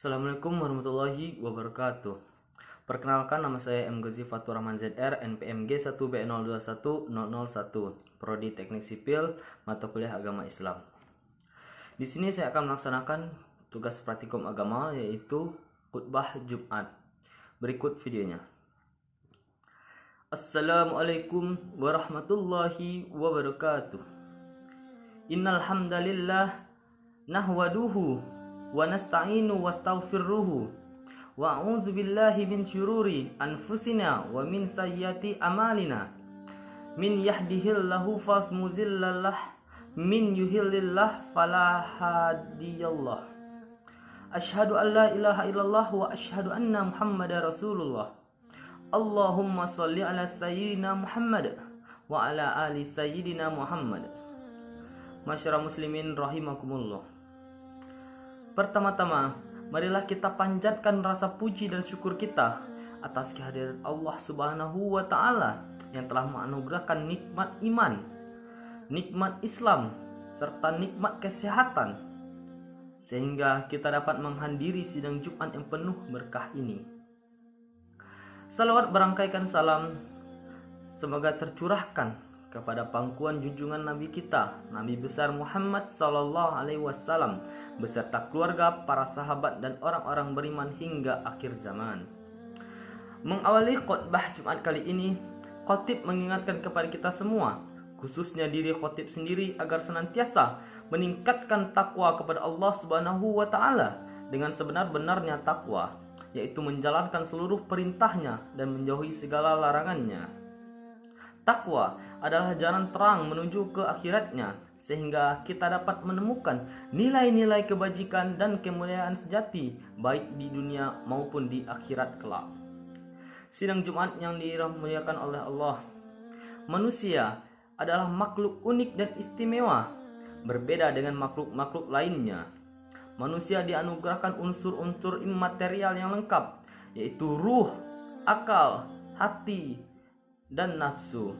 Assalamualaikum warahmatullahi wabarakatuh. Perkenalkan, nama saya M. Ghazi Fatur Rahman ZR, NPMG 1B021001, Prodi Teknik Sipil, mata kuliah Agama Islam. Di sini saya akan melaksanakan tugas praktikum agama, yaitu khutbah Jumat. Berikut videonya. Assalamualaikum warahmatullahi wabarakatuh. Innal hamdalillah nahwaduhu wa nasta'inu wastaghfiruhu wa a'udzu billahi min syururi anfusina wa min sayyiati amalina. Min yahdihillahu fasmuzillalah, min yuhillillah fala hadiyallah. Asyhadu an la ilaha illallah wa asyhadu anna Muhammadar Rasulullah. Allahumma sholli ala sayyidina Muhammad wa ala ali sayyidina Muhammad. Masyarakat muslimin rahimakumullah. Pertama-tama, marilah kita panjatkan rasa puji dan syukur kita atas kehadiran Allah Subhanahu wa Ta'ala yang telah menganugerahkan nikmat iman, nikmat Islam, serta nikmat kesehatan, sehingga kita dapat menghadiri sidang Jumat yang penuh berkah ini. Salawat berangkaikan salam semoga tercurahkan kepada pangkuan junjungan Nabi kita, Nabi besar Muhammad sallallahu alaihi wasallam, beserta keluarga, para sahabat dan orang-orang beriman hingga akhir zaman. Mengawali khutbah Jumat kali ini, khatib mengingatkan kepada kita semua, khususnya diri khatib sendiri, agar senantiasa meningkatkan takwa kepada Allah Subhanahu wa Ta'ala dengan sebenar-benarnya takwa, yaitu menjalankan seluruh perintahnya dan menjauhi segala larangannya. Takwa adalah jalan terang menuju ke akhiratnya, sehingga kita dapat menemukan nilai-nilai kebajikan dan kemuliaan sejati baik di dunia maupun di akhirat kelak. Sidang Jumat yang dimuliakan oleh Allah, manusia adalah makhluk unik dan istimewa, berbeda dengan makhluk-makhluk lainnya. Manusia dianugerahkan unsur-unsur imaterial yang lengkap, yaitu ruh, akal, hati, dan nafsu,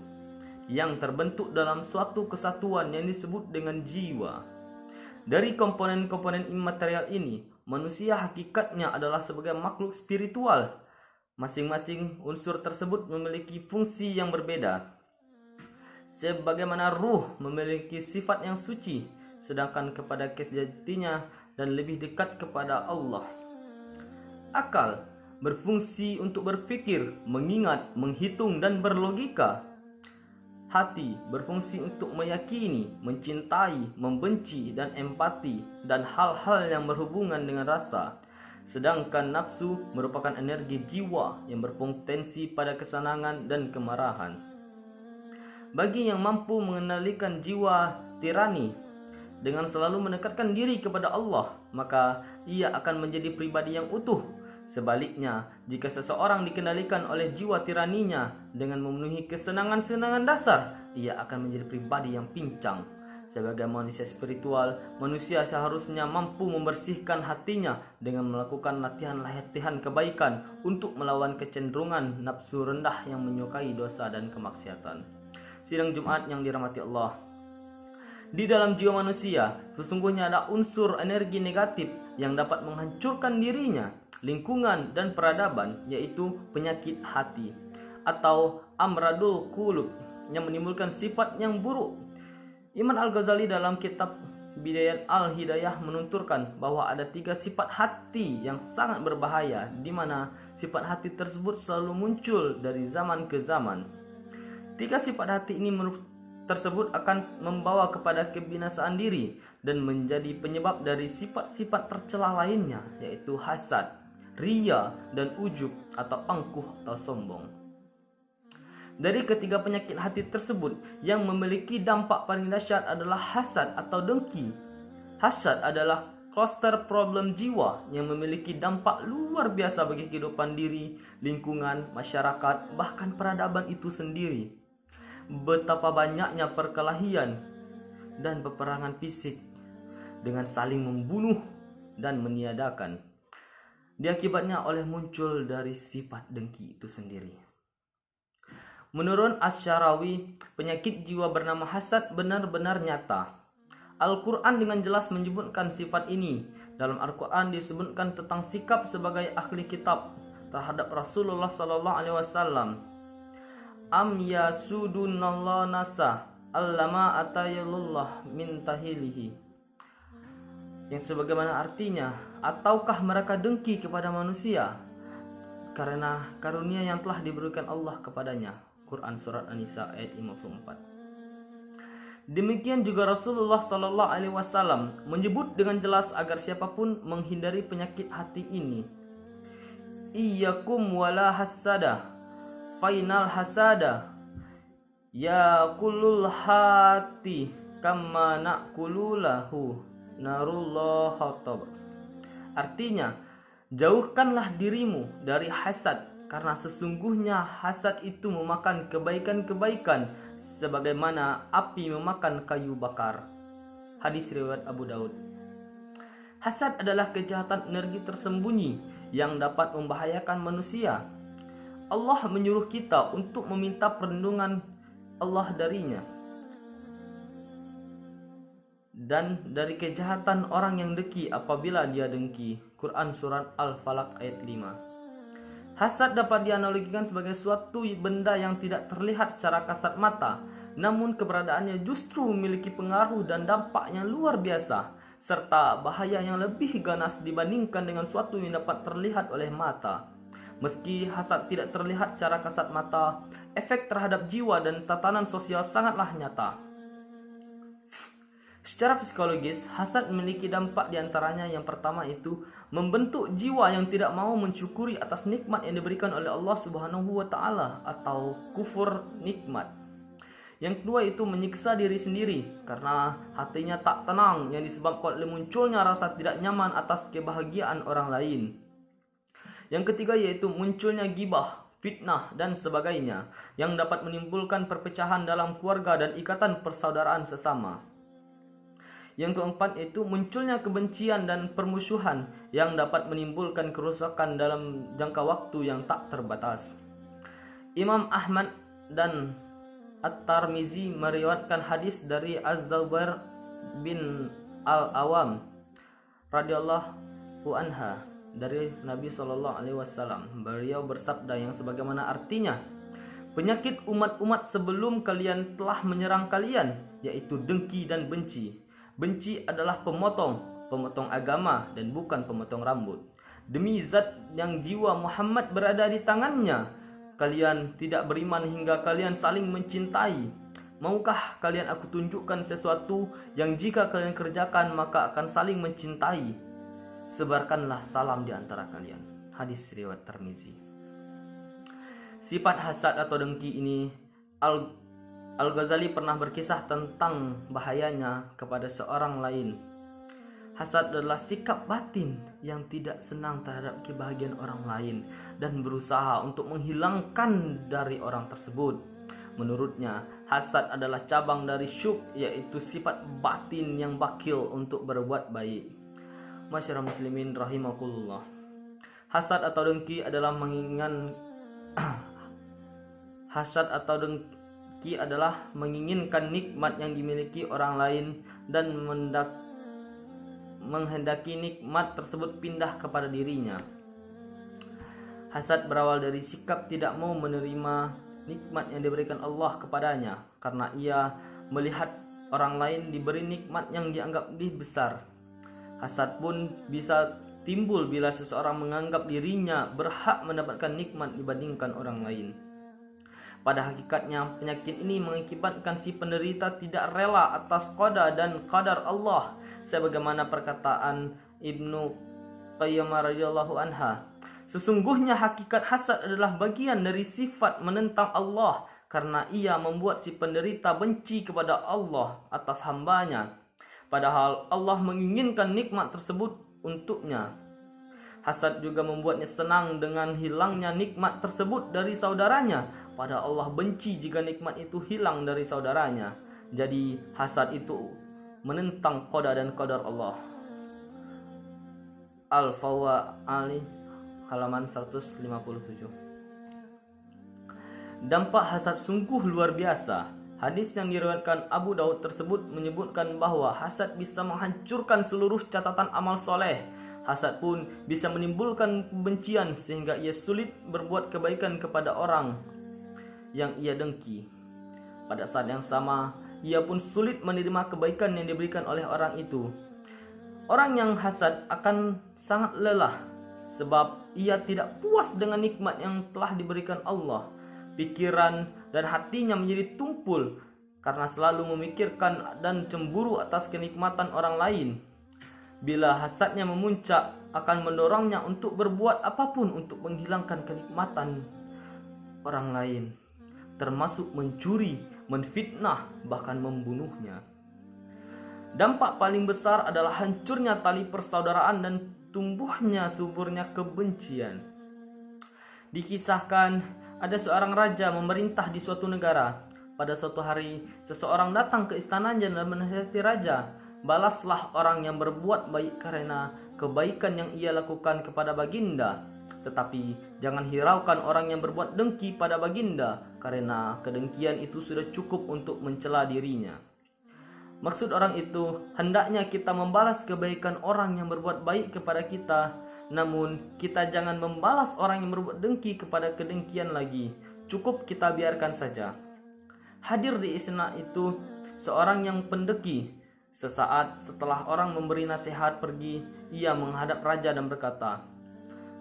yang terbentuk dalam suatu kesatuan yang disebut dengan jiwa. Dari komponen-komponen imaterial ini, manusia hakikatnya adalah sebagai makhluk spiritual. Masing-masing unsur tersebut memiliki fungsi yang berbeda. Sebagaimana ruh memiliki sifat yang suci, sedangkan kepada sejatinya dan lebih dekat kepada Allah. Akal berfungsi untuk berpikir, mengingat, menghitung, dan berlogika. Hati berfungsi untuk meyakini, mencintai, membenci, dan empati, dan hal-hal yang berhubungan dengan rasa. Sedangkan nafsu merupakan energi jiwa yang berpotensi pada kesenangan dan kemarahan. Bagi yang mampu mengendalikan jiwa tirani dengan selalu mendekatkan diri kepada Allah, maka ia akan menjadi pribadi yang utuh. Sebaliknya, jika seseorang dikendalikan oleh jiwa tiraninya dengan memenuhi kesenangan-senangan dasar, ia akan menjadi pribadi yang pincang. Sebagai manusia spiritual, manusia seharusnya mampu membersihkan hatinya dengan melakukan latihan-latihan kebaikan untuk melawan kecenderungan nafsu rendah yang menyukai dosa dan kemaksiatan. Sidang Jumat yang dirahmati Allah, di dalam jiwa manusia sesungguhnya ada unsur energi negatif yang dapat menghancurkan dirinya, lingkungan, dan peradaban, yaitu penyakit hati atau amradul qulub yang menimbulkan sifat yang buruk. Imam Al-Ghazali dalam kitab Bidayat Al-Hidayah menunturkan bahwa ada 3 sifat hati yang sangat berbahaya, di mana sifat hati tersebut selalu muncul dari zaman ke zaman. 3 sifat hati ini tersebut akan membawa kepada kebinasaan diri dan menjadi penyebab dari sifat-sifat tercela lainnya, yaitu hasad, riya, dan ujub atau angkuh atau sombong. Dari ketiga penyakit hati tersebut, yang memiliki dampak paling dahsyat adalah hasad atau dengki. Hasad adalah cluster problem jiwa yang memiliki dampak luar biasa bagi kehidupan diri, lingkungan, masyarakat, bahkan peradaban itu sendiri. Betapa banyaknya perkelahian dan peperangan fisik dengan saling membunuh dan meniadakan, diakibatnya oleh muncul dari sifat dengki itu sendiri. Menurut Asy-Syarawi, penyakit jiwa bernama hasad benar-benar nyata. Al-Quran dengan jelas menyebutkan sifat ini Dalam Al-Quran disebutkan tentang sikap sebagai ahli kitab terhadap Rasulullah SAW. Am yasudunallah nasa allama atayalullah min tahilihi, yang sebagaimana artinya, ataukah mereka dengki kepada manusia karena karunia yang telah diberikan Allah kepadanya. Quran Surat An-Nisa ayat 54. Demikian juga Rasulullah SAW menyebut dengan jelas agar siapapun menghindari penyakit hati ini. Iyyakum wala hasada, fainal hasada ya kulul hati kama na'kululahu narullah hatab. Artinya, jauhkanlah dirimu dari hasad, karena sesungguhnya hasad itu memakan kebaikan-kebaikan sebagaimana api memakan kayu bakar. Hadis riwayat Abu Daud. Hasad adalah kejahatan energi tersembunyi yang dapat membahayakan manusia. Allah menyuruh kita untuk meminta perlindungan Allah darinya dan dari kejahatan orang yang dengki apabila dia dengki. Quran Surat Al-Falaq ayat 5. Hasad dapat dianalogikan sebagai suatu benda yang tidak terlihat secara kasat mata, namun keberadaannya justru memiliki pengaruh dan dampak yang luar biasa, serta bahaya yang lebih ganas dibandingkan dengan suatu yang dapat terlihat oleh mata. Meski hasad tidak terlihat secara kasat mata, efek terhadap jiwa dan tatanan sosial sangatlah nyata. Secara psikologis, hasad memiliki dampak diantaranya yang pertama itu membentuk jiwa yang tidak mau mensyukuri atas nikmat yang diberikan oleh Allah Subhanahu wa Ta'ala atau kufur nikmat. Yang kedua itu menyiksa diri sendiri karena hatinya tak tenang yang disebabkan oleh munculnya rasa tidak nyaman atas kebahagiaan orang lain. Yang ketiga yaitu munculnya gibah, fitnah dan sebagainya yang dapat menimbulkan perpecahan dalam keluarga dan ikatan persaudaraan sesama. Yang keempat itu munculnya kebencian dan permusuhan yang dapat menimbulkan kerusakan dalam jangka waktu yang tak terbatas. Imam Ahmad dan At-Tirmizi meriwayatkan hadis dari Az-Zubair bin Al-Awam radhiyallahu anha dari Nabi SAW. Beliau bersabda yang sebagaimana artinya, penyakit umat-umat sebelum kalian telah menyerang kalian, yaitu dengki dan benci. Benci adalah pemotong agama dan bukan pemotong rambut. Demi zat yang jiwa Muhammad berada di tangannya, kalian tidak beriman hingga kalian saling mencintai. Maukah kalian aku tunjukkan sesuatu yang jika kalian kerjakan maka akan saling mencintai? Sebarkanlah salam di antara kalian. Hadis riwayat Tirmizi. Sifat hasad atau dengki ini Al-Ghazali pernah berkisah tentang bahayanya kepada seorang lain. Hasad adalah sikap batin yang tidak senang terhadap kebahagiaan orang lain dan berusaha untuk menghilangkan dari orang tersebut. Menurutnya, hasad adalah cabang dari syuk, yaitu sifat batin yang bakil untuk berbuat baik. Masyarakat muslimin rahimakumullah. Hasad atau dengki adalah menginginkan nikmat yang dimiliki orang lain dan menghendaki nikmat tersebut pindah kepada dirinya. Hasad berawal dari sikap tidak mau menerima nikmat yang diberikan Allah kepadanya karena ia melihat orang lain diberi nikmat yang dianggap lebih besar. Hasad pun bisa timbul bila seseorang menganggap dirinya berhak mendapatkan nikmat dibandingkan orang lain. Pada hakikatnya, penyakit ini mengakibatkan si penderita tidak rela atas qada dan qadar Allah, sebagaimana perkataan Ibnu Qayyim radhiyallahu anha. Sesungguhnya hakikat hasad adalah bagian dari sifat menentang Allah, karena ia membuat si penderita benci kepada Allah atas hambanya, padahal Allah menginginkan nikmat tersebut untuknya. Hasad juga membuatnya senang dengan hilangnya nikmat tersebut dari saudaranya, padahal Allah benci jika nikmat itu hilang dari saudaranya. Jadi hasad itu menentang qada dan qadar Allah. Al-Fawwa Ali halaman 157. Dampak hasad sungguh luar biasa. Hadis yang diriwayatkan Abu Daud tersebut menyebutkan bahwa hasad bisa menghancurkan seluruh catatan amal soleh. Hasad pun bisa menimbulkan kebencian sehingga ia sulit berbuat kebaikan kepada orang yang ia dengki. Pada saat yang sama, ia pun sulit menerima kebaikan yang diberikan oleh orang itu. Orang yang hasad akan sangat lelah sebab ia tidak puas dengan nikmat yang telah diberikan Allah. Pikiran dan hatinya menjadi tumpul karena selalu memikirkan dan cemburu atas kenikmatan orang lain. Bila hasadnya memuncak, akan mendorongnya untuk berbuat apapun untuk menghilangkan kenikmatan orang lain, termasuk mencuri, menfitnah, bahkan membunuhnya. Dampak paling besar adalah hancurnya tali persaudaraan dan tumbuhnya suburnya kebencian. Dikisahkan ada seorang raja memerintah di suatu negara. Pada suatu hari, seseorang datang ke istananya dan menasihati raja, "Balaslah orang yang berbuat baik karena kebaikan yang ia lakukan kepada baginda. Tetapi jangan hiraukan orang yang berbuat dengki pada baginda, karena kedengkian itu sudah cukup untuk mencela dirinya." Maksud orang itu, hendaknya kita membalas kebaikan orang yang berbuat baik kepada kita, namun kita jangan membalas orang yang berbuat dengki kepada kedengkian lagi. Cukup kita biarkan saja. Hadir di istana itu seorang yang pendeki. Sesaat setelah orang memberi nasihat pergi, ia menghadap raja dan berkata,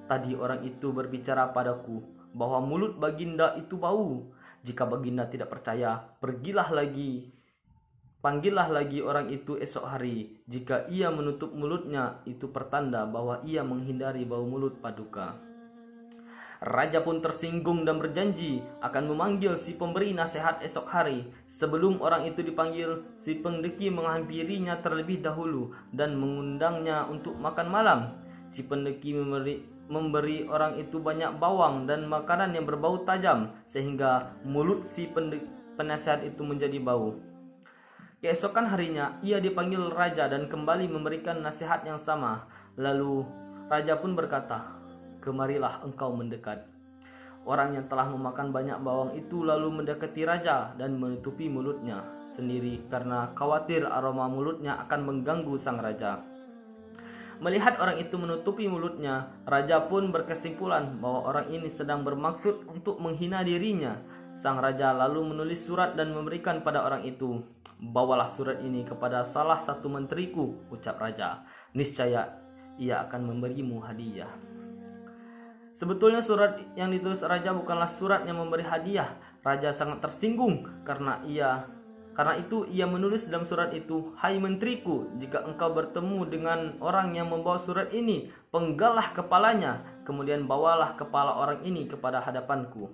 "Tadi orang itu berbicara padaku bahwa mulut baginda itu bau. Jika baginda tidak percaya, panggillah lagi orang itu esok hari. Jika ia menutup mulutnya, itu pertanda bahwa ia menghindari bau mulut paduka." Raja pun tersinggung dan berjanji akan memanggil si pemberi nasihat esok hari. Sebelum orang itu dipanggil, si pendeki menghampirinya terlebih dahulu dan mengundangnya untuk makan malam. Si pendeki memberi orang itu banyak bawang dan makanan yang berbau tajam, sehingga mulut si penasihat itu menjadi bau. Keesokan harinya, ia dipanggil raja dan kembali memberikan nasihat yang sama. Lalu raja pun berkata, "Kemarilah engkau mendekat." Orang yang telah memakan banyak bawang itu lalu mendekati raja dan menutupi mulutnya sendiri karena khawatir aroma mulutnya akan mengganggu sang raja. Melihat orang itu menutupi mulutnya, raja pun berkesimpulan bahwa orang ini sedang bermaksud untuk menghina dirinya. Sang raja lalu menulis surat dan memberikan pada orang itu. "Bawalah surat ini kepada salah satu menteriku," ucap raja. "Niscaya ia akan memberimu hadiah." Sebetulnya surat yang ditulis raja bukanlah surat yang memberi hadiah. Raja sangat tersinggung karena itu ia menulis dalam surat itu, "Hai menteriku, jika engkau bertemu dengan orang yang membawa surat ini, penggallah kepalanya, kemudian bawalah kepala orang ini kepada hadapanku."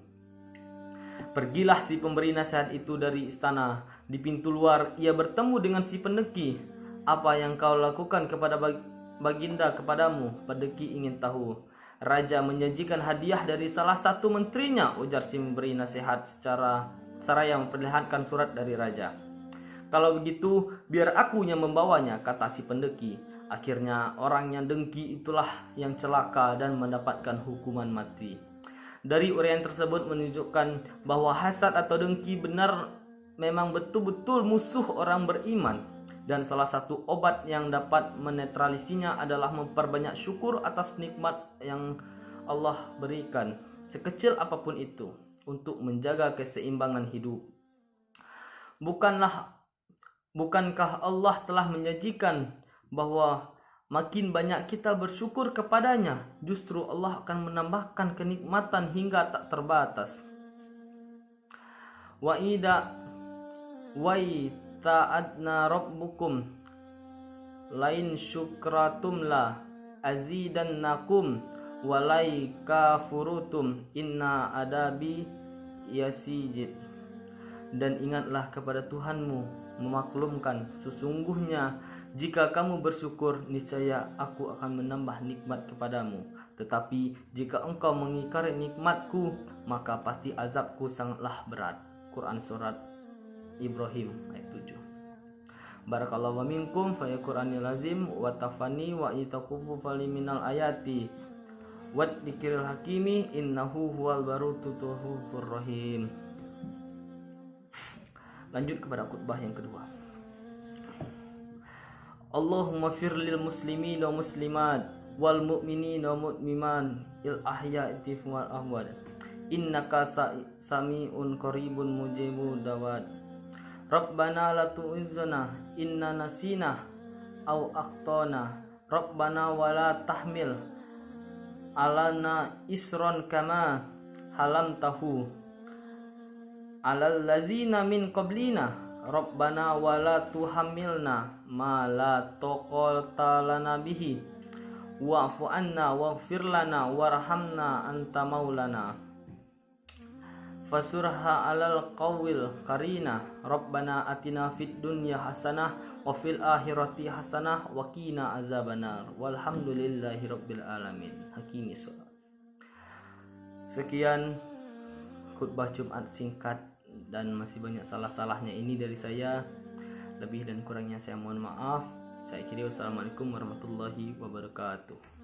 Pergilah si pemberi nasihat itu dari istana. Di pintu luar ia bertemu dengan si pendeki. "Apa yang kau lakukan kepada baginda kepadamu?" pendeki ingin tahu. "Raja menjanjikan hadiah dari salah satu menterinya," ujar si pemberi nasihat secara seraya memperlihatkan surat dari raja. "Kalau begitu, biar aku yang membawanya," kata si pendeki. Akhirnya orang yang dengki itulah yang celaka dan mendapatkan hukuman mati. Dari uraian tersebut menunjukkan bahwa hasad atau dengki benar memang betul-betul musuh orang beriman, dan salah satu obat yang dapat menetralisinya adalah memperbanyak syukur atas nikmat yang Allah berikan, sekecil apapun itu, untuk menjaga keseimbangan hidup. Bukankah Allah telah menjanjikan bahwa makin banyak kita bersyukur kepadanya, justru Allah akan menambahkan kenikmatan hingga tak terbatas. Wa ta'adna rabbukum lain syukratum la azidannakum walai kafurutum inna adabi yasijid. Dan ingatlah kepada Tuhanmu memaklumkan, sesungguhnya jika kamu bersyukur, niscaya aku akan menambah nikmat kepadamu. Tetapi jika engkau mengingkari nikmatku, maka pasti azabku sangatlah berat. Quran Surat Ibrahim ayat 7. Barakallahu wa minkum fa ya Qur'anil lazim wa tafani wa itaqubu fali minal ayati wa dzikril hakimi innahu huwal barututuhur rahim. Lanjut kepada khutbah yang kedua. Allahumma firlil muslimin wa muslimat wal mu'minin wa mu'minan il ahya'i wal amwat innaka sami'un qaribun mujibud dawat. Rabbana la tu'izzana inna nasina aw akhtana Rabbana wa la tahmil alana isron kama halamtahu alal ladzina min qablina Rabbana wa la tuhammilna ma la taqata lana bihi wa'fu anna waghfir lana warhamna anta maulana fasurha alal qawil karina Rabbana atina fid dunya hasanah wa fil akhirati hasanah wa qina azabannar walhamdulillahi rabbil alamin. Hakimi sholat. Sekian khutbah Jumat singkat dan masih banyak salah-salahnya ini dari saya. Lebih dan kurangnya saya mohon maaf. Saya akhiri, wassalamualaikum warahmatullahi wabarakatuh.